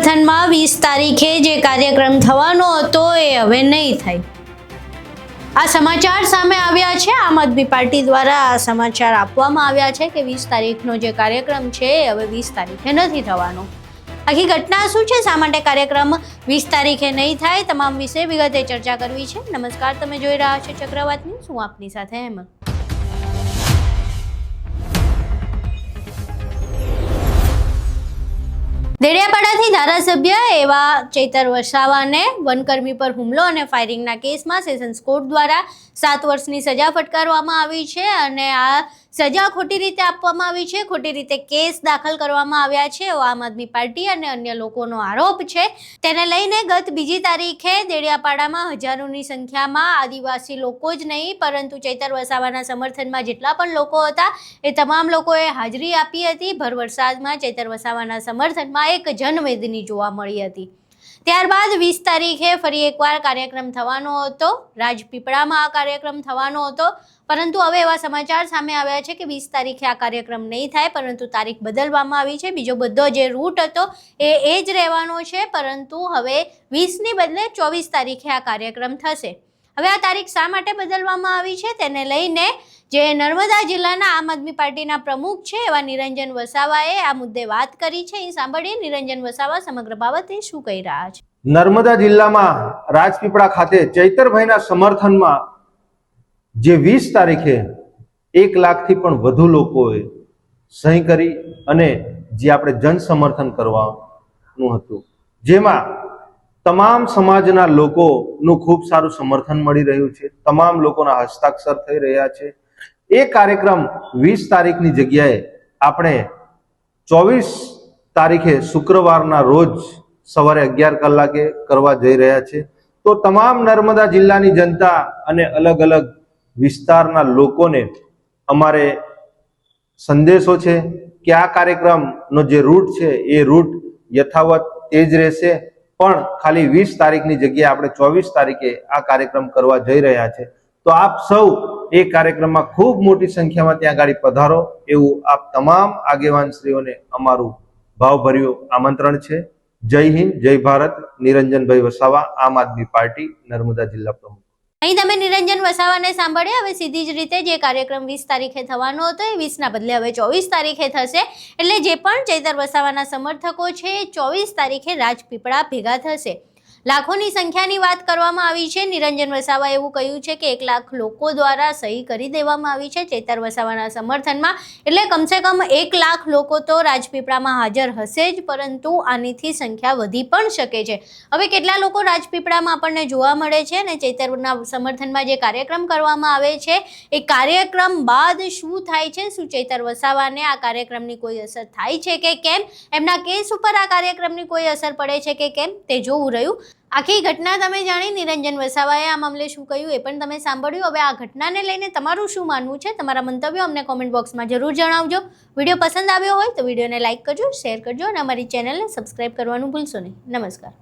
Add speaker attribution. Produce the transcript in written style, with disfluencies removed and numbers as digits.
Speaker 1: સમર્થનમાં 20 તારીખે જે કાર્યક્રમ થવાનો હતો એ હવે નહીં થાય। આ સમાચાર સામે આવ્યા છે। આમ આદમી પાર્ટી દ્વારા આ સમાચાર આપવામાં આવ્યા છે કે 20 તારીખનો જે કાર્યક્રમ છે એ હવે 20 તારીખે નથી થવાનો। આખી ઘટના શું છે, શા માટે કાર્યક્રમ 20 તારીખે નહીં થાય, તમામ વિશે વિગતે ચર્ચા કરવી છે। નમસ્કાર, તમે જોઈ રહ્યા છો ચક્રવાત ન્યૂઝ, હું આપની સાથે હેમંત। દેડિયાપાડાથી ધારાસભ્ય એવા ચૈતર વસાવાને વનકર્મી પર હુમલો અને ફાયરિંગના કેસમાં સેશન્સ કોર્ટ દ્વારા 7 વર્ષની સજા ફટકારવામાં આવી છે અને આ સજા ખોટી રીતે આપવામાં આવી છે, ખોટી રીતે કેસ દાખલ કરવામાં આવ્યા છે એવો આમ આદમી પાર્ટી અને અન્ય લોકોનો આરોપ છે। તેને લઈને ગત 2 તારીખે દેડિયાપાડામાં હજારોની સંખ્યામાં આદિવાસી લોકો જ નહીં પરંતુ ચૈતર વસાવાના સમર્થનમાં જેટલા પણ લોકો હતા એ તમામ લોકોએ હાજરી આપી હતી। ભર વરસાદમાં ચૈતર વસાવાના સમર્થનમાં એક જનમેદની જોવા મળી હતી। ત્યારબાદ 20 તારીખે ફરી એકવાર કાર્યક્રમ થવાનો હતો। રાજપીપળામાં આ કાર્યક્રમ થવાનો હતો, પરંતુ હવે એવા સમાચાર સામે આવ્યા છે કે 20 તારીખે આ કાર્યક્રમ નહીં થાય, પરંતુ તારીખ બદલવામાં આવી છે। બીજો બધો જે રૂટ હતો એ જ રહેવાનો છે, પરંતુ હવે 20ની બદલે 24 તારીખે આ કાર્યક્રમ થશે। હવે આ તારીખ શા માટે બદલવામાં આવી છે તેને લઈને જે નર્મદા જિલ્લાના આમ આદમી પાર્ટીના પ્રમુખ છે એવા નિરંજન વસાવાએ આ મુદ્દે વાત કરી છે। એ સાંભળીએ નિરંજન વસાવા સમગ્ર બાબતે શું કહી રહ્યા છે।
Speaker 2: નર્મદા જિલ્લામાં રાજપીપળા ખાતે ચૈતરભાઈના સમર્થનમાં જે 20 તારીખે 1 લાખથી પણ વધુ લોકોએ સહી કરી અને જે આપણે જન સમર્થન કરવાનું હતું, જેમાં તમામ સમાજના લોકોનું ખૂબ સારું સમર્થન મળી રહ્યું છે, તમામ લોકોના હસ્તાક્ષર થઈ રહ્યા છે। એ કાર્યક્રમ 20 તારીખની જગ્યાએ આપણે 24 તારીખે શુક્રવારના રોજ સવારે 11 કલાકે કરવા જઈ રહ્યા છે। તો તમામ નર્મદા જિલ્લાની જનતા અને અલગ અલગ વિસ્તારના લોકોને અમારે સંદેશો છે કે આ કાર્યક્રમનો જે રૂટ છે એ રૂટ યથાવત તે જ રહેશે, પણ ખાલી 20 તારીખની જગ્યાએ આપણે 24 તારીખે આ કાર્યક્રમ કરવા જઈ રહ્યા છે। તો આપ સૌ એ કાર્યક્રમમાં ખૂબ મોટી સંખ્યામાં ત્યાં આગળ પધારો એવું આપ તમામ આગેવાનશ્રીઓને અમારું ભાવભર્યું આમંત્રણ છે। જય હિન્દ, જય ભારત। નિરંજનભાઈ વસાવા, આમ આદમી પાર્ટી, નર્મદા જિલ્લા પ્રમુખ।
Speaker 1: અહીં તમે નિરંજન વસાવાને સાંભળ્યા। હવે સીધી જ રીતે જે કાર્યક્રમ 20 તારીખે થવાનો હતો એ 20ના બદલે હવે 24 તારીખે થશે। એટલે જે પણ ચૈતર વસાવાના સમર્થકો છે એ 24 તારીખે રાજપીપળા ભેગા થશે। લાખોની સંખ્યાની વાત કરવામાં આવી છે। નિરંજન વસાવાએ એવું કહ્યું છે કે 1 લાખ લોકો દ્વારા સહી કરી દેવામાં આવી છે ચૈતર વસાવાના સમર્થનમાં, એટલે કમસે કમ 1 લાખ લોકો તો રાજપીપળામાં હાજર હશે જ, પરંતુ આનીથી સંખ્યા વધી પણ શકે છે। હવે કેટલા લોકો રાજપીપળામાં આપણને જોવા મળે છે અને ચૈતરના સમર્થનમાં જે કાર્યક્રમ કરવામાં આવે છે એ કાર્યક્રમ બાદ શું થાય છે, શું ચૈતર વસાવાને આ કાર્યક્રમની કોઈ અસર થાય છે કે કેમ, એમના કેસ ઉપર આ કાર્યક્રમની કોઈ અસર પડે છે કે કેમ, તે જોવું રહ્યું। આખી ઘટના તમે જાણી, નિરંજન વસાવાએ આ મામલે શું કહ્યું એ પણ તમે સાંભળ્યું। હવે આ ઘટનાને લઈને તમારું શું માનવું છે, તમારા મંતવ્યો અમને કોમેન્ટ બોક્સમાં જરૂર જણાવજો। વિડીયો પસંદ આવ્યો હોય તો વિડીયોને લાઇક કરજો, શેર કરજો અને અમારી ચેનલને સબસ્ક્રાઇબ કરવાનું ભૂલશો નહીં। નમસ્કાર।